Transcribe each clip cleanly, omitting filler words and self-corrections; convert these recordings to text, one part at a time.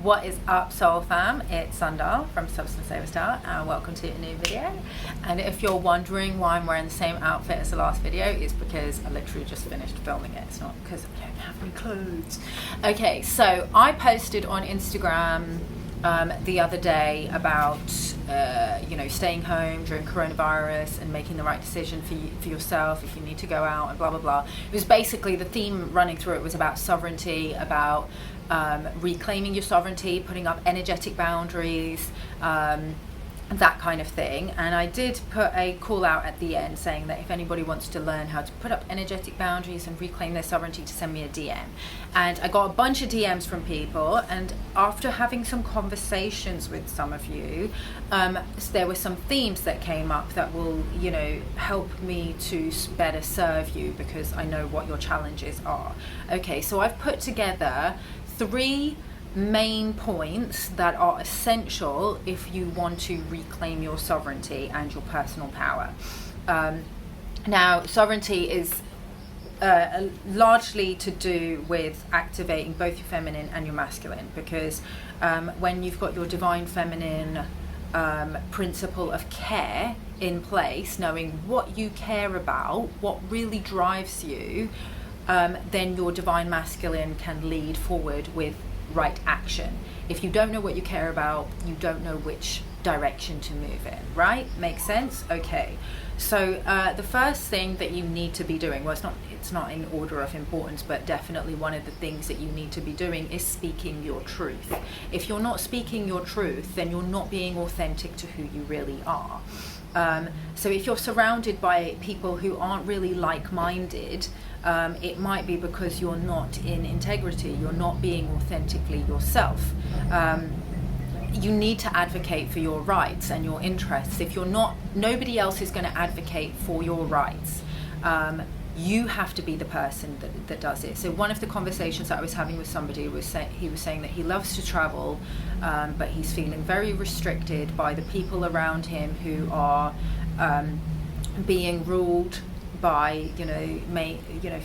What is up, Soul Fam? It's Sundar from Substance Over Star, and welcome to a new video. And if you're wondering why I'm wearing the same outfit as the last video, it's because I literally just finished filming it. It's not because I don't have any clothes. Okay, so I posted on Instagram the other day about staying home during coronavirus and making the right decision for yourself if you need to go out and blah blah blah. It was basically, the theme running through it was about sovereignty, about reclaiming your sovereignty, putting up energetic boundaries, that kind of thing. And I did put a call out at the end saying that if anybody wants to learn how to put up energetic boundaries and reclaim their sovereignty, to send me a DM. And I got a bunch of DMs from people, and after having some conversations with some of you, there were some themes that came up that will, help me to better serve you, because I know what your challenges are. Okay, so I've put together 3 main points that are essential if you want to reclaim your sovereignty and your personal power. Now, sovereignty is largely to do with activating both your feminine and your masculine, because when you've got your divine feminine principle of care in place, knowing what you care about, what really drives you, then your divine masculine can lead forward with right action. If you don't know what you care about, you don't know which direction to move in, right? Makes sense? Okay. So the first thing that you need to be doing, well, it's not in order of importance, but definitely one of the things that you need to be doing is speaking your truth. If you're not speaking your truth, then you're not being authentic to who you really are. So if you're surrounded by people who aren't really like-minded, it might be because you're not in integrity, you're not being authentically yourself. You need to advocate for your rights and your interests. If you're not, nobody else is going to advocate for your rights. You have to be the person that does it. So one of the conversations that I was having with somebody was he was saying that he loves to travel, but he's feeling very restricted by the people around him who are being ruled by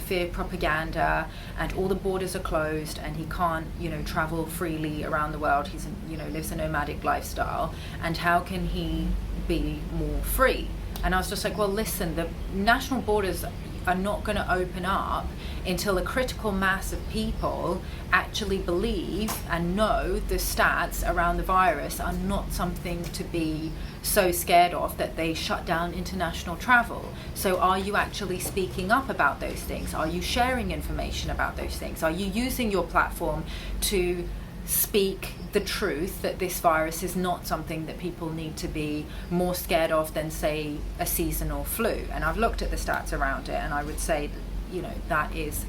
fear propaganda, and all the borders are closed, and he can't travel freely around the world. He's lives a nomadic lifestyle, and how can he be more free? And I was just like, well, listen, the national borders are not going to open up until a critical mass of people actually believe and know the stats around the virus are not something to be so scared of that they shut down international travel. So are you actually speaking up about those things? Are you sharing information about those things? Are you using your platform to speak the truth that this virus is not something that people need to be more scared of than, say, a seasonal flu? And I've looked at the stats around it, and I would say that, that is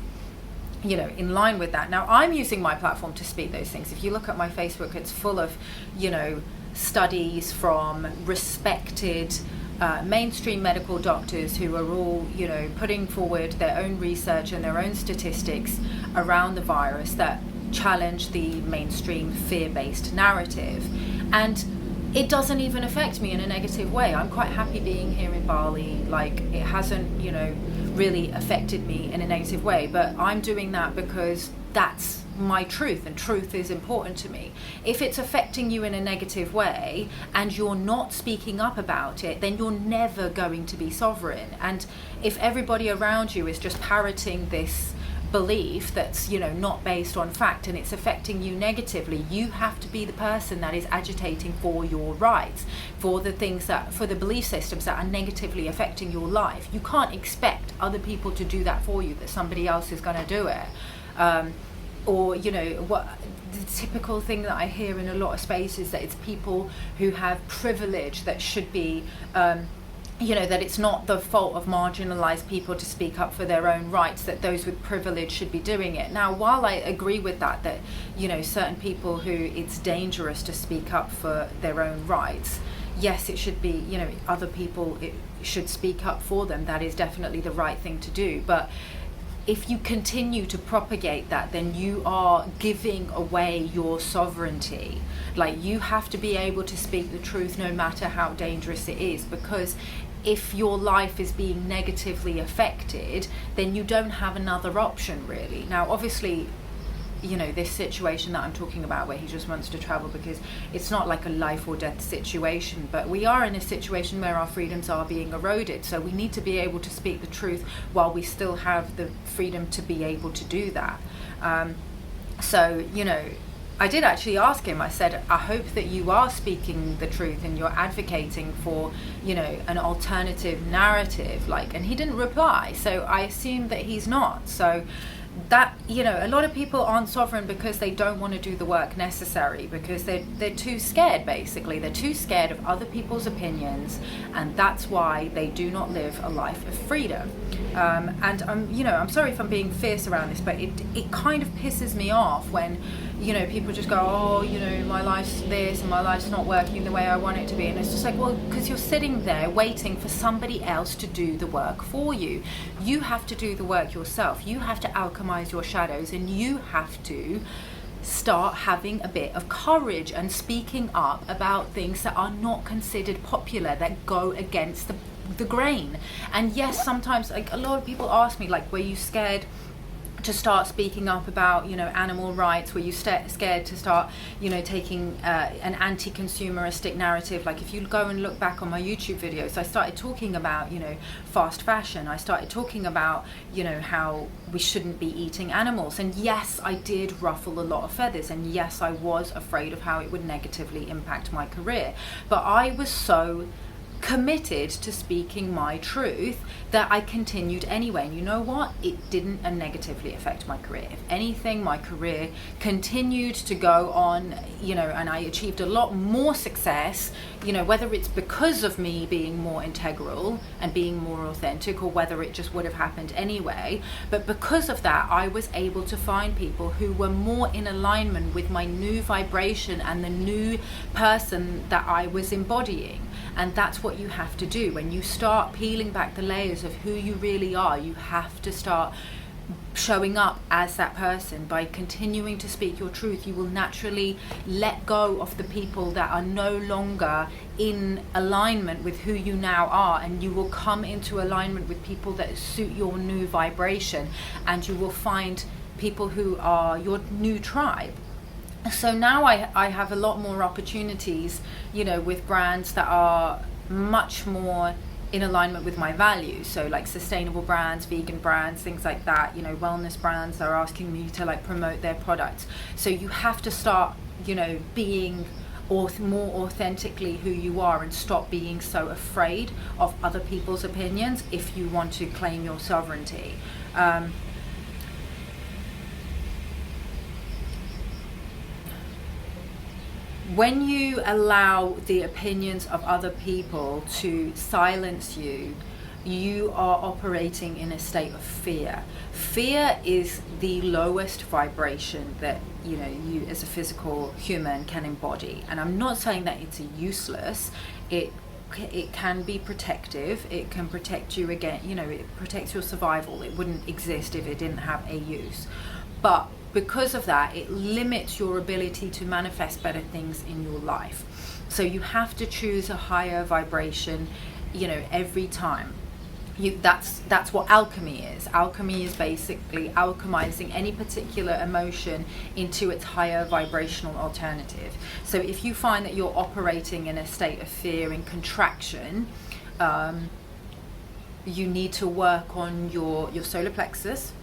in line with that. Now, I'm using my platform to speak those things. If you look at my Facebook, it's full of studies from respected mainstream medical doctors who are all putting forward their own research and their own statistics around the virus that challenge the mainstream fear-based narrative. And it doesn't even affect me in a negative way. I'm quite happy being here in Bali. Like, it hasn't really affected me in a negative way, but I'm doing that because that's my truth, and truth is important to me. If it's affecting you in a negative way and you're not speaking up about it, then you're never going to be sovereign. And if everybody around you is just parroting this belief that's not based on fact, and it's affecting you negatively, you have to be the person that is agitating for your rights, for the things for the belief systems that are negatively affecting your life. You can't expect other people to do that for you, that somebody else is going to do it. Or what the typical thing that I hear in a lot of spaces, that it's people who have privilege that should be that it's not the fault of marginalized people to speak up for their own rights, that those with privilege should be doing it. Now, while I agree with that certain people who it's dangerous to speak up for their own rights, yes, it should be, you know, other people it should speak up for them. That is definitely the right thing to do. But if you continue to propagate that, then you are giving away your sovereignty. Like, you have to be able to speak the truth no matter how dangerous it is, because if your life is being negatively affected, then you don't have another option, really. Now, obviously, you know, this situation that I'm talking about where he just wants to travel, because it's not like a life or death situation, but we are in a situation where our freedoms are being eroded, so we need to be able to speak the truth while we still have the freedom to be able to do that. So, you know, I did actually ask him, I said, I hope that you are speaking the truth and you're advocating for, you know, an alternative narrative, like, and he didn't reply, so I assume that he's not. So that, you know, a lot of people aren't sovereign because they don't want to do the work necessary, because they're too scared, basically. They're too scared of other people's opinions, and that's why they do not live a life of freedom. And I'm sorry if I'm being fierce around this, but it kind of pisses me off when, you know, people just go, oh, you know, my life's this and my life's not working the way I want it to be. And it's just like, well, because you're sitting there waiting for somebody else to do the work for you. You have to do the work yourself. You have to alchemize your shadows, and you have to start having a bit of courage and speaking up about things that are not considered popular, that go against the grain. And yes, sometimes, like, a lot of people ask me, like, were you scared to start speaking up about, you know, animal rights? Were you scared to start, you know, taking an anti-consumeristic narrative? Like, if you go and look back on my YouTube videos, I started talking about, you know, fast fashion. I started talking about, you know, how we shouldn't be eating animals. And yes, I did ruffle a lot of feathers, and yes, I was afraid of how it would negatively impact my career. But I was so committed to speaking my truth that I continued anyway. And you know what? It didn't negatively affect my career. If anything, my career continued to go on, you know, and I achieved a lot more success, you know, whether it's because of me being more integral and being more authentic, or whether it just would have happened anyway. But because of that, I was able to find people who were more in alignment with my new vibration and the new person that I was embodying. And that's what you have to do. When you start peeling back the layers of who you really are, you have to start showing up as that person. By continuing to speak your truth, you will naturally let go of the people that are no longer in alignment with who you now are, and you will come into alignment with people that suit your new vibration, and you will find people who are your new tribe. So now I have a lot more opportunities, you know, with brands that are much more in alignment with my values. So like sustainable brands, vegan brands, things like that, you know, wellness brands are asking me to like promote their products. So you have to start, you know, being more authentically who you are, and stop being so afraid of other people's opinions if you want to claim your sovereignty. When you allow the opinions of other people to silence you, you are operating in a state of fear. Fear is the lowest vibration that, you know, you as a physical human can embody. And I'm not saying that it's useless. It can be protective. It can protect you again, you know, it protects your survival. It wouldn't exist if it didn't have a use. But because of that, it limits your ability to manifest better things in your life. So you have to choose a higher vibration, you know, every time. That's what alchemy is. Alchemy is basically alchemizing any particular emotion into its higher vibrational alternative. So if you find that you're operating in a state of fear and contraction, you need to work on your solar plexus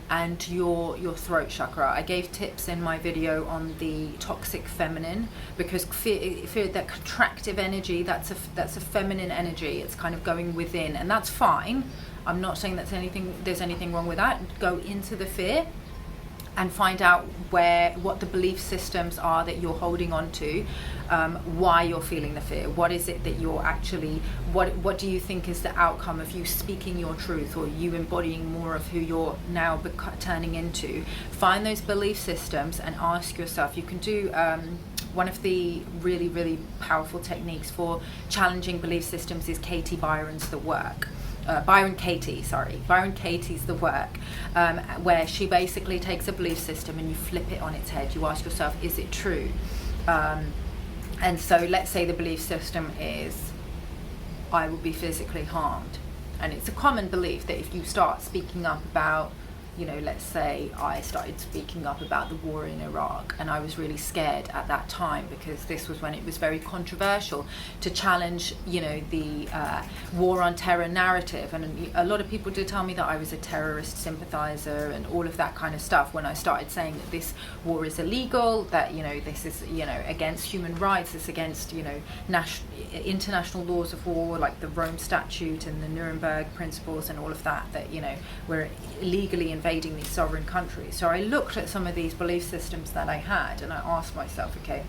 and your throat chakra. I gave tips in my video on the toxic feminine, because fear, that contractive energy, that's a feminine energy. It's kind of going within, and that's fine. I'm not saying there's anything wrong with that. Go into the fear and find out what the belief systems are that you're holding on to, why you're feeling the fear. What is it that you're actually, what do you think is the outcome of you speaking your truth, or you embodying more of who you're now turning into? Find those belief systems and ask yourself. You can do one of the really, really powerful techniques for challenging belief systems is Byron Katie's The Work, where she basically takes a belief system and you flip it on its head. You ask yourself, is it true? And so let's say the belief system is, I will be physically harmed. And it's a common belief that if you start speaking up about, let's say I started speaking up about the war in Iraq, and I was really scared at that time because this was when it was very controversial to challenge, the war on terror narrative. And a lot of people did tell me that I was a terrorist sympathizer and all of that kind of stuff when I started saying that this war is illegal, that, this is, against human rights, it's against, international laws of war, like the Rome Statute and the Nuremberg Principles and all of that, we're illegally invading these sovereign countries. So I looked at some of these belief systems that I had and I asked myself, okay,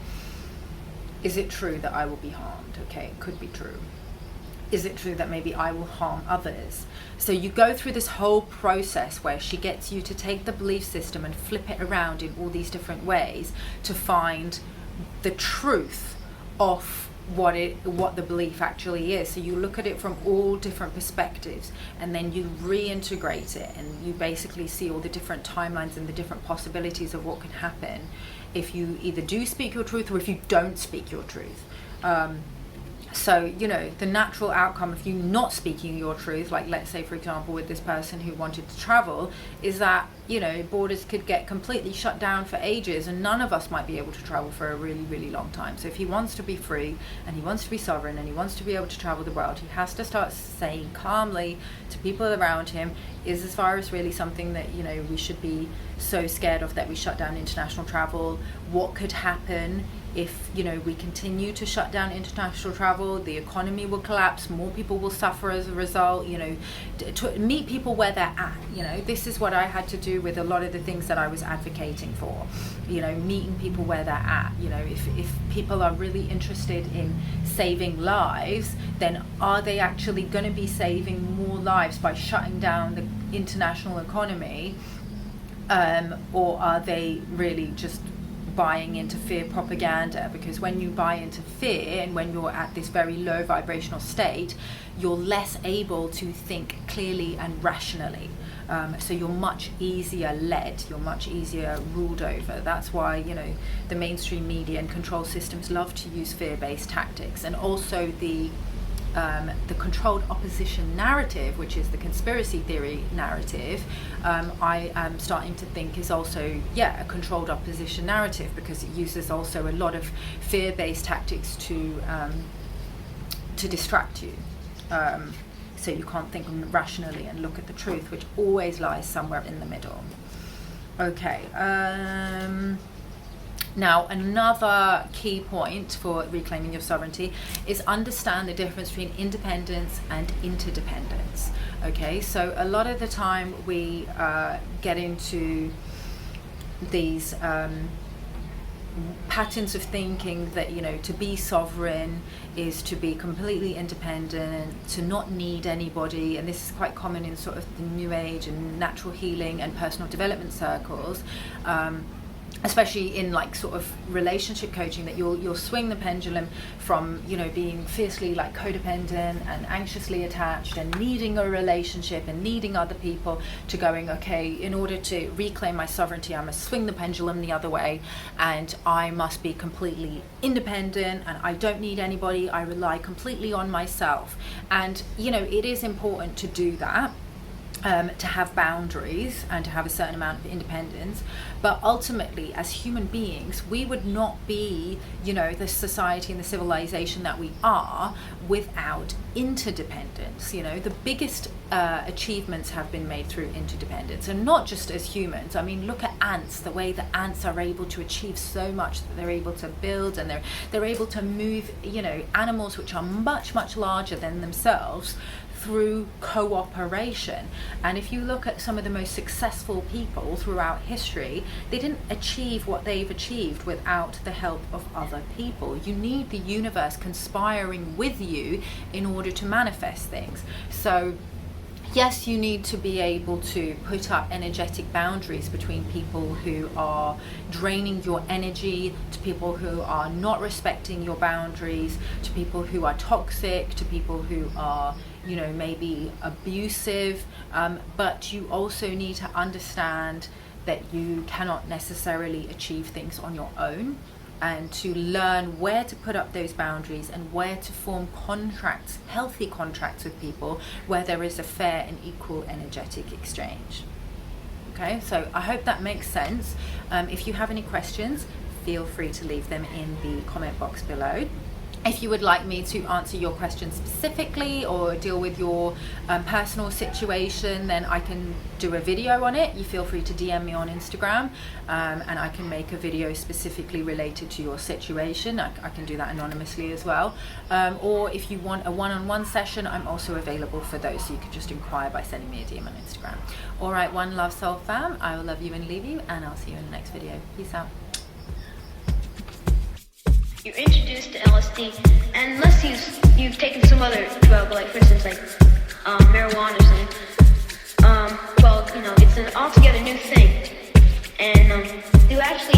is it true that I will be harmed? Okay, it could be true. Is it true that maybe I will harm others? So you go through this whole process where she gets you to take the belief system and flip it around in all these different ways to find the truth of what the belief actually is. So you look at it from all different perspectives and then you reintegrate it, and you basically see all the different timelines and the different possibilities of what can happen if you either do speak your truth or if you don't speak your truth. So, the natural outcome of you not speaking your truth, like let's say, for example, with this person who wanted to travel, is that, borders could get completely shut down for ages and none of us might be able to travel for a really, really long time. So if he wants to be free and he wants to be sovereign and he wants to be able to travel the world, he has to start saying calmly to people around him, is this virus really something that, we should be so scared of that we shut down international travel? What could happen if, we continue to shut down international travel? The economy will collapse, more people will suffer as a result. To meet people where they're at. This is what I had to do with a lot of the things that I was advocating for. Meeting people where they're at. If people are really interested in saving lives, then are they actually going to be saving more lives by shutting down the international economy, or are they really just buying into fear propaganda? Because when you buy into fear and when you're at this very low vibrational state, you're less able to think clearly and rationally. So you're much easier led, you're much easier ruled over. That's why, the mainstream media and control systems love to use fear-based tactics. And also the controlled opposition narrative, which is the conspiracy theory narrative, I am starting to think is also, a controlled opposition narrative, because it uses also a lot of fear-based tactics to distract you. So you can't think rationally and look at the truth, which always lies somewhere in the middle. Okay. Now, another key point for reclaiming your sovereignty is understand the difference between independence and interdependence. Okay, so a lot of the time we get into these patterns of thinking that, to be sovereign is to be completely independent, to not need anybody, and this is quite common in sort of the New Age and natural healing and personal development circles. Especially in like sort of relationship coaching, that you'll swing the pendulum from, being fiercely like codependent and anxiously attached and needing a relationship and needing other people, to going, okay, in order to reclaim my sovereignty, I must swing the pendulum the other way and I must be completely independent and I don't need anybody, I rely completely on myself. And, it is important to do that. To have boundaries and to have a certain amount of independence, but ultimately as human beings we would not be, the society and the civilization that we are without interdependence. The biggest achievements have been made through interdependence, and not just as humans. I mean, look at ants, the way that ants are able to achieve so much, that they're able to build and they're able to move, animals which are much, much larger than themselves through cooperation. And if you look at some of the most successful people throughout history, they didn't achieve what they've achieved without the help of other people. You need the universe conspiring with you in order to manifest things. So Yes, you need to be able to put up energetic boundaries between people who are draining your energy, to people who are not respecting your boundaries, to people who are toxic, to people who are, you know, maybe abusive. But you also need to understand that you cannot necessarily achieve things on your own, and to learn where to put up those boundaries and where to form contracts, healthy contracts with people where there is a fair and equal energetic exchange. Okay, so I hope that makes sense. If you have any questions, feel free to leave them in the comment box below. If you would like me to answer your question specifically or deal with your personal situation, then I can do a video on it. You feel free to DM me on Instagram, and I can make a video specifically related to your situation. I can do that anonymously as well. Or if you want a one-on-one session, I'm also available for those. So you can just inquire by sending me a DM on Instagram. All right, one love, soul fam. I will love you and leave you, and I'll see you in the next video. Peace out. You're introduced to LSD, and unless you've taken some other drug, like for instance, like marijuana or something, well, you know, it's an altogether new thing, and you actually